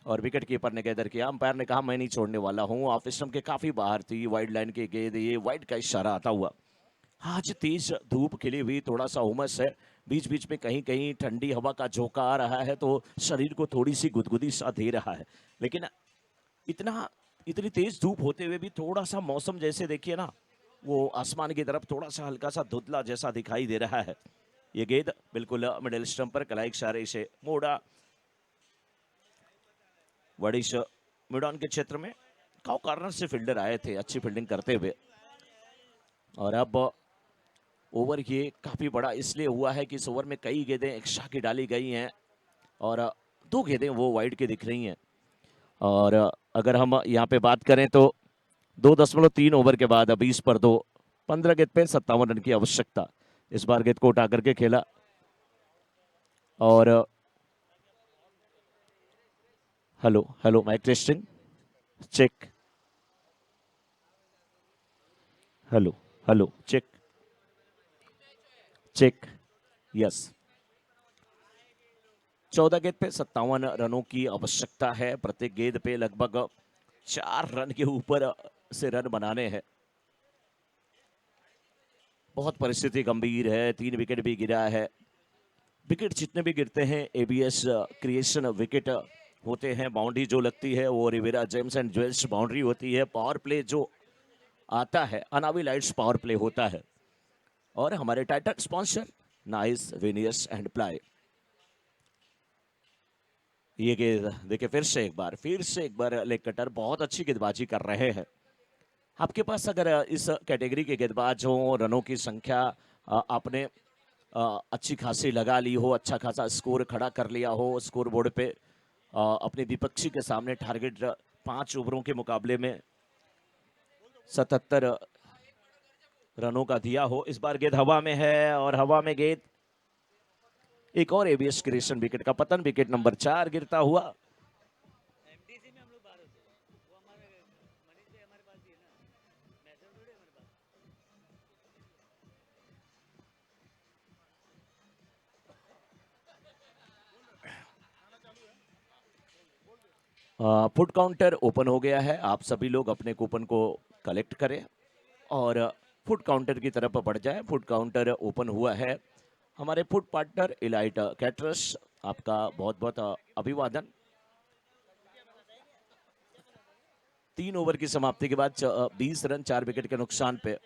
और विकेट कीपर ने गेंदर किया, अंपायर ने कहा मैं नहीं छोड़ने वाला हूं। ऑफ स्टंप के काफी बाहर थी, वाइड लाइन की गेंद, ये वाइड का इशारा आता हुआ। आज तेज धूप खिली हुई, थोड़ा सा उमस है, बीच बीच में कहीं कहीं ठंडी हवा का झोंका आ रहा है, तो शरीर को थोड़ी सी गुदगुदी सा दे रहा है। लेकिन इतनी तेज धूप होते हुए भी थोड़ा सा मौसम जैसे देखिए ना, वो आसमान की तरफ थोड़ा सा हल्का सा धुंधला जैसा दिखाई दे रहा है। ये गेंद बिल्कुल मिडिल स्टंप पर कलाई इशारे से मोड़ा, वडिश मिडॉन के क्षेत्र में काउ कॉर्नर से फील्डर आए थे अच्छी फील्डिंग करते हुए। और अब ओवर ये काफी बड़ा इसलिए हुआ है कि इस ओवर में कई गेंदें एक्स्ट्रा की डाली गई हैं और 2 गेंदें वो वाइड के दिख रही हैं। और अगर हम यहाँ पे बात करें तो 2.3 ओवर के बाद 20 पर 2, 15 गेंद पे 57 रन की आवश्यकता। इस बार गेंद को उठा करके खेला और hello mike testing check, hello check yes. 14 गेंद पे 57 रनों की आवश्यकता है। प्रत्येक गेंद पे लगभग 4 रन के ऊपर से रन बनाने हैं। बहुत परिस्थिति गंभीर है, 3 विकेट भी गिरा है। विकेट जितने भी गिरते हैं एबीएस क्रिएशन विकेट होते हैं। बाउंड्री जो लगती है वो Riviera Gems and Jewels boundary होती है। पावर प्ले जो आता है अनावी लाइट्स पावर प्ले होता है। और हमारे title sponsor nice veneers and ply. ये गेंद देखिए फिर से एक बार लेग कटर, बहुत अच्छी गेंदबाजी कर रहे हैं। आपके पास अगर इस कैटेगरी के गेंदबाज हो, रनों की संख्या आपने अच्छी खासी लगा ली हो, अच्छा खासा स्कोर खड़ा कर लिया हो स्कोर बोर्ड पे, अपने विपक्षी के सामने टारगेट 5 ओवरों के मुकाबले में 77 रनों का दिया हो। इस बार गेंद हवा में है और हवा में गेंद एक और एबीएस क्रिएशन विकेट का पतन, विकेट नंबर 4 गिरता हुआ। फुट काउंटर ओपन हो गया है। आप सभी लोग अपने कूपन को कलेक्ट करें और फुट काउंटर की तरफ बढ़ जाएं। फुट काउंटर ओपन हुआ है। हमारे फुट पार्टनर इलाइट कैटरर्स, आपका बहुत बहुत अभिवादन। 3 ओवर की समाप्ति के बाद 20 रन 4 विकेट के नुकसान पे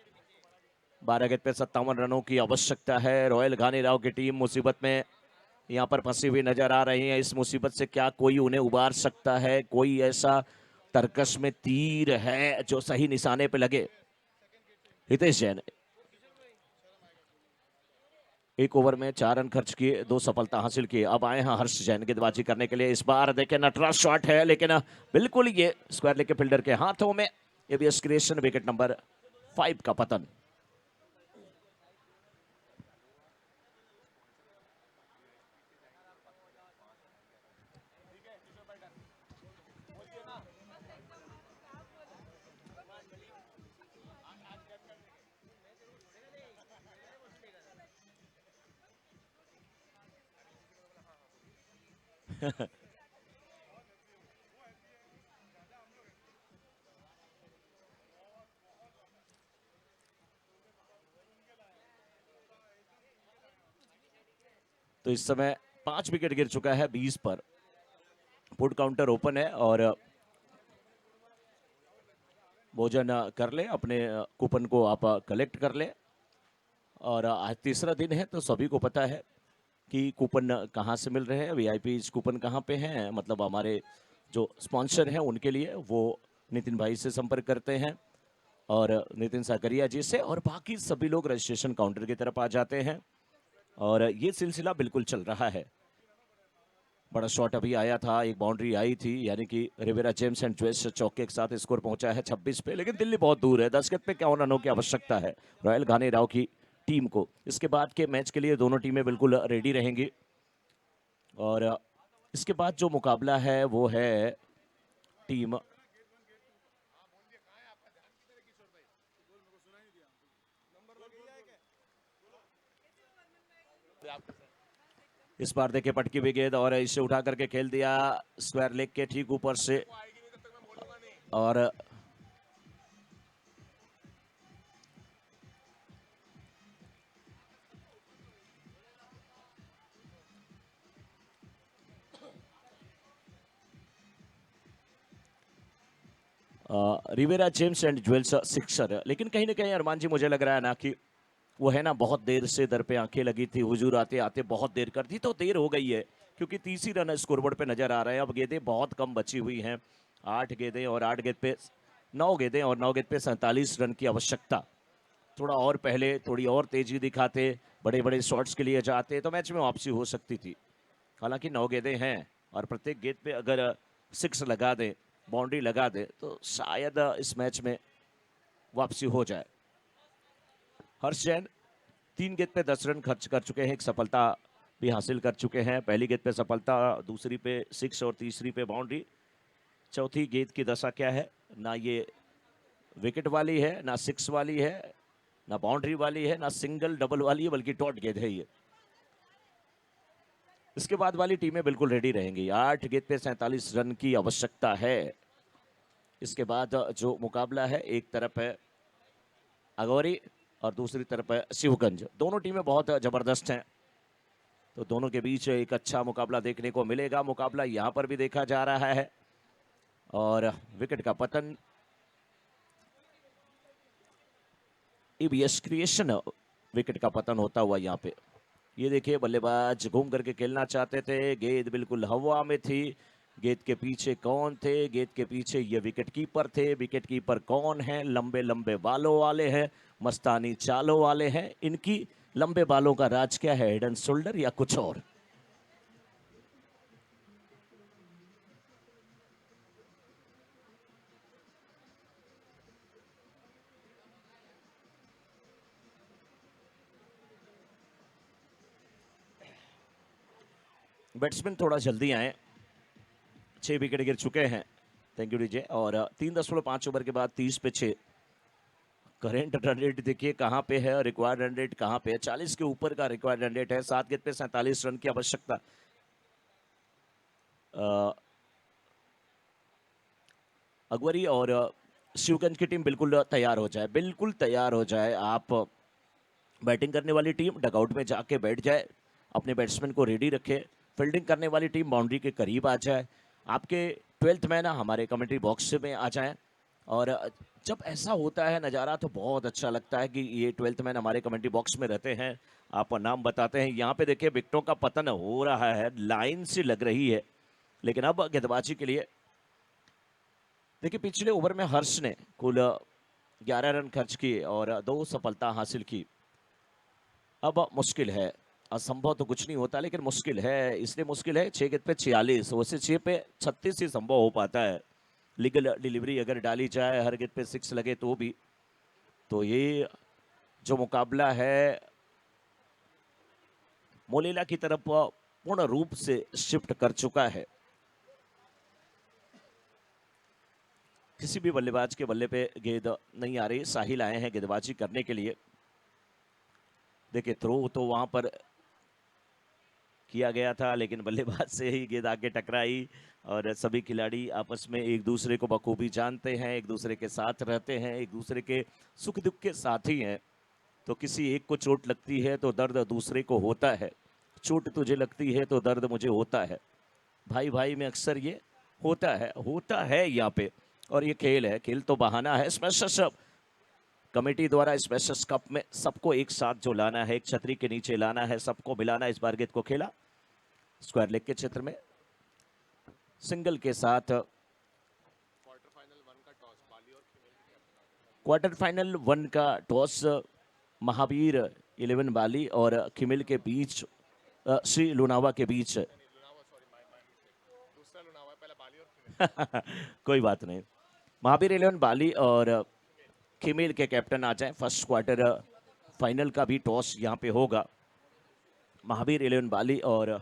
12 गेंद पे 57 रनों की आवश्यकता है। रॉयल घानी राव की टीम मुसीबत में यहाँ पर फंसी हुई नजर आ रही है। इस मुसीबत से क्या कोई उन्हें उबार सकता है? कोई ऐसा तरकश में तीर है जो सही निशाने पे लगे? हितेश जैन 1 ओवर में 4 रन खर्च किए, 2 सफलता हासिल की। अब आए हैं हर्ष जैन गेंदबाजी करने के लिए। इस बार देखें नटराज शॉट है, लेकिन बिल्कुल ये स्क्वायर लेग के फील्डर के हाथों में। एबीएस क्रिएशन विकेट नंबर 5 का पतन। तो इस समय 5 विकेट गिर चुका है 20 पर। पुट काउंटर ओपन है और भोजन कर ले, अपने कूपन को आप कलेक्ट कर ले। और आज तीसरा दिन है तो सभी को पता है कि कूपन कहाँ से मिल रहे हैं, वीआईपी कूपन कहाँ पे हैं। मतलब हमारे जो स्पॉन्सर हैं उनके लिए वो नितिन भाई से संपर्क करते हैं और नितिन साकरिया जी से, और बाकी सभी लोग रजिस्ट्रेशन काउंटर की तरफ आ जाते हैं और ये सिलसिला बिल्कुल चल रहा है। बड़ा शॉट अभी आया था, एक बाउंड्री आई थी, यानी कि रिवेरा जेम्स एंड ज्वेल्स चौके के साथ स्कोर पहुंचा है 26 पे, लेकिन दिल्ली बहुत दूर है। 10 गेंद पे 51 रनों की आवश्यकता है रॉयल घानी राव की टीम को। इसके बाद के मैच के लिए दोनों टीमें बिल्कुल रेडी रहेंगी और इसके बाद जो मुकाबला है वो है टीम इस बार देखे पटकी हुई गेंद और इसे उठा करके खेल दिया स्क्वायर लेग के ठीक ऊपर से। और Riviera Gems and Jewels sixer, लेकिन कहीं ना कहीं अरमान जी मुझे लग रहा है ना कि वो है ना बहुत देर से दर पे आंखें लगी थी, हुजूर आते आते बहुत देर कर दी, तो देर हो गई है क्योंकि 30 ही रन स्कोरबोर्ड पे नजर आ रहे हैं। अब गेंदें बहुत कम बची हुई हैं, 8 गेंदें और 8 गेंद पे 9 गेंदें और 9 गेंद पे 47 रन की आवश्यकता। थोड़ा और पहले थोड़ी और तेजी दिखाते, बड़े बड़े शॉट्स के लिए जाते तो मैच में वापसी हो सकती थी। हालांकि 9 गेंदें हैं और प्रत्येक गेंद पे अगर 6 लगा दें, बाउंड्री लगा दे तो शायद इस मैच में वापसी हो जाए। हर्ष जैन 3 गेंद पे 10 रन खर्च कर चुके हैं, एक सफलता भी हासिल कर चुके हैं। पहली गेंद पे सफलता, दूसरी पे 6 और तीसरी पे बाउंड्री। चौथी गेंद की दशा क्या है, ना ये विकेट वाली है, ना 6 वाली है, ना बाउंड्री वाली है, ना सिंगल डबल वाली है, बल्कि डॉट गेंद है ये। इसके बाद वाली टीमें बिल्कुल रेडी रहेंगी। 8 गेंद पे 47 रन की आवश्यकता है। इसके बाद जो मुकाबला है, एक तरफ है अगौरी और दूसरी तरफ है शिवगंज। दोनों टीमें बहुत जबरदस्त हैं, तो दोनों के बीच एक अच्छा मुकाबला देखने को मिलेगा। मुकाबला यहां पर भी देखा जा रहा है और विकेट का पतन ईबीएस क्रिएशन विकेट का पतन होता हुआ यहाँ पे। ये देखिए बल्लेबाज घूम करके खेलना चाहते थे, गेंद बिल्कुल हवा में थी। गेंद के पीछे कौन थे, गेंद के पीछे ये विकेट कीपर थे। विकेट कीपर कौन है, लंबे लंबे बालों वाले हैं, मस्तानी चालों वाले हैं। इनकी लंबे बालों का राज क्या है, हेड एंड शोल्डर या कुछ और? बैट्समैन थोड़ा जल्दी आए, 6 विकेट गिर चुके हैं। Thank you DJ. और 3.5 ओवर के बाद 30 पे 6। करेंट रन रेट देखिए कहाँ पे है, रिक्वायर्ड रन रेट कहाँ पे है। 40 के ऊपर का रिक्वायर्ड रन रेट है। 7 गेंद पे 47 रन की आवश्यकता। अकबरी और शिवगंज की टीम बिल्कुल तैयार हो जाए, बिल्कुल तैयार हो जाए। आप बैटिंग करने वाली टीम डगआउट में जाके बैठ जाए, अपने बैट्समैन को रेडी रखे। फील्डिंग करने वाली टीम बाउंड्री के करीब आ जाए। आपके 12th मैन हमारे कमेंट्री बॉक्स में आ जाएं। और जब ऐसा होता है नज़ारा तो बहुत अच्छा लगता है कि ये 12th मैन हमारे कमेंट्री बॉक्स में रहते हैं, आप नाम बताते हैं। यहाँ पे देखिए विकेटों का पतन हो रहा है, लाइन से लग रही है। लेकिन अब गेंदबाजी के लिए देखिए पिछले ओवर में हर्ष ने कुल 11 रन खर्च किए और 2 सफलता हासिल की। अब मुश्किल है, असंभव तो कुछ नहीं होता लेकिन मुश्किल है। इसलिए मुश्किल है 6 गेंद पे 46, वैसे 6 पे 36 ही संभव हो पाता है। लीगल डिलीवरी अगर डाली जाए, हर गेंद पे 6 लगे तो भी तो ये जो मुकाबला है मोलेला की तरफ पूर्ण रूप से शिफ्ट कर चुका है। किसी भी बल्लेबाज के बल्ले पे गेंद नहीं आ रही, साहिल आए हैं गेंदबाजी करने के लिए। देखिए थ्रो तो वहां पर किया गया था, लेकिन बल्लेबाज से ही गेंद आके टकराई और सभी खिलाड़ी आपस में एक दूसरे को बखूबी जानते हैं, एक दूसरे के साथ रहते हैं, एक दूसरे के सुख दुख के साथी हैं। तो किसी एक को चोट लगती है तो दर्द दूसरे को होता है, चोट तुझे लगती है तो दर्द मुझे होता है। भाई भाई में अक्सर ये होता है यहाँ पे। और ये खेल है, खेल तो बहाना है। स्मैशर्स कमेटी द्वारा स्मैशर्स कप में सबको एक साथ जो लाना है, एक छतरी के नीचे लाना है, सबको मिलाना। इस बार गेंद को खेला स्क्वायर लेग के क्षेत्र में सिंगल के साथ। क्वार्टर फाइनल 1 का टॉस महावीर 11 बाली और खिमिल के बीच, श्री लुनावा के बीच। कोई बात नहीं, महावीर 11 बाली और खिमिल के कैप्टन आ जाए। फर्स्ट क्वार्टर फाइनल का भी टॉस यहाँ पे होगा। महावीर 11 बाली और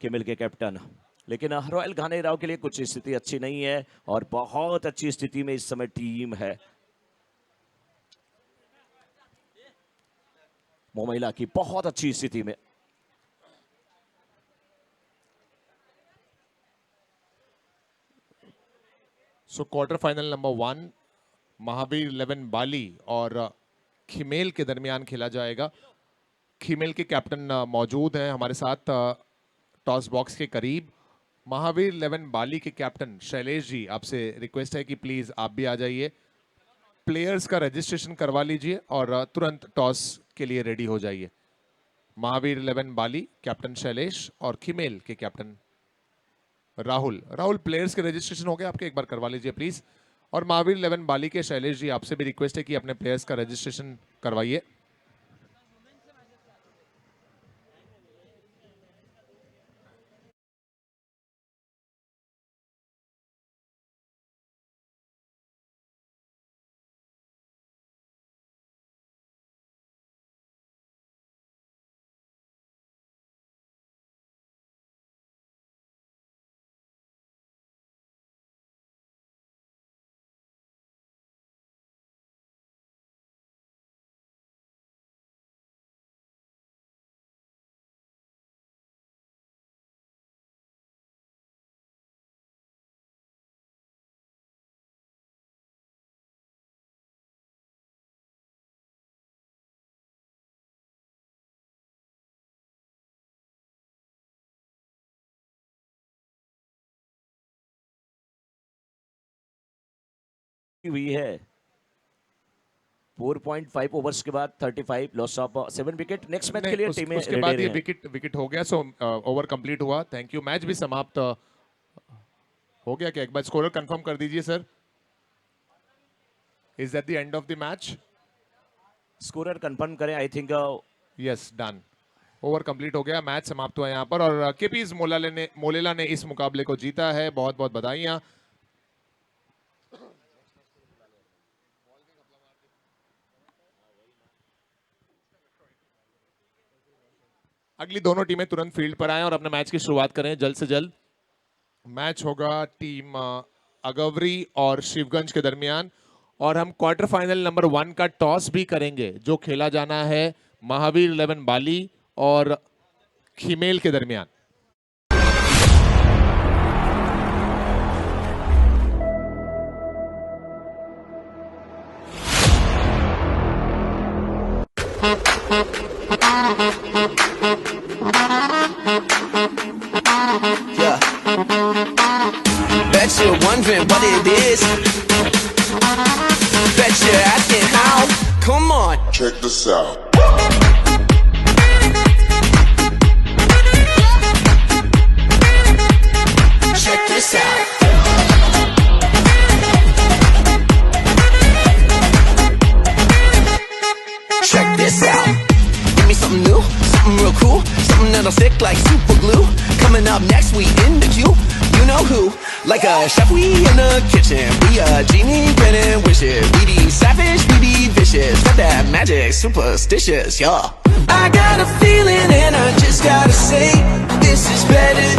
खिमिल के कैप्टन। लेकिन रॉयल घाने राव के लिए कुछ स्थिति अच्छी नहीं है और बहुत अच्छी स्थिति में इस समय टीम है। मोमिला की बहुत अच्छी स्थिति में। So quarter final number 1 Mahavir 11 बाली और खिमेल के दरमियान खेला जाएगा। खिमेल के कैप्टन मौजूद हैं हमारे साथ टॉस बॉक्स के करीब। महावीर 11 बाली के कैप्टन शैलेश जी, आपसे रिक्वेस्ट है कि प्लीज आप भी आ जाइए, प्लेयर्स का रजिस्ट्रेशन करवा लीजिए और तुरंत टॉस के लिए रेडी हो जाइए। महावीर 11 बाली कैप्टन शैलेश और खिमेल के कैप्टन राहुल प्लेयर्स के रजिस्ट्रेशन हो गए आपके, एक बार करवा लीजिए प्लीज। और महावीर 11 बाली के शैलेश जी, आपसे भी रिक्वेस्ट है कि अपने प्लेयर्स का रजिस्ट्रेशन करवाइए। हुई है 4.5 ओवर्स के बाद 35 loss of 7 wicket. Next match के लिए टीमें उसके बाद ये विकेट हो गया, सो ओवर कंप्लीट हुआ। Thank you. मैच भी समाप्त हो गया क्या? एक बार स्कोर कंफर्म कर दीजिए sir. Is that the end of the match? Scorer confirm करें। I think yes, done. Over complete हो गया, मैच समाप्त हुआ यहाँ पर और केपीज मोलेला ने इस मुकाबले को जीता है। बहुत बहुत बधाइयां। अगली दोनों टीमें तुरंत फील्ड पर आएं और अपने मैच की शुरुआत करें जल्द से जल्द। मैच होगा टीम अगवरी और शिवगंज के दरमियान और हम क्वार्टर फाइनल नंबर 1 का टॉस भी करेंगे, जो खेला जाना है महावीर 11 बाली और खिमेल के दरमियान। Yeah. Bet you're wondering what it is. Bet you're asking how. Come on. Check this out. Check this out. Check this out. Give me something new, something real cool, something that'll stick like super glue. Coming up next, we in the queue. You know who? Like a chef, we in the kitchen. We a genie, grinning wishes. We be savage, we be vicious. Got that magic, superstitious, yeah. I got a feeling and I just gotta say, this is better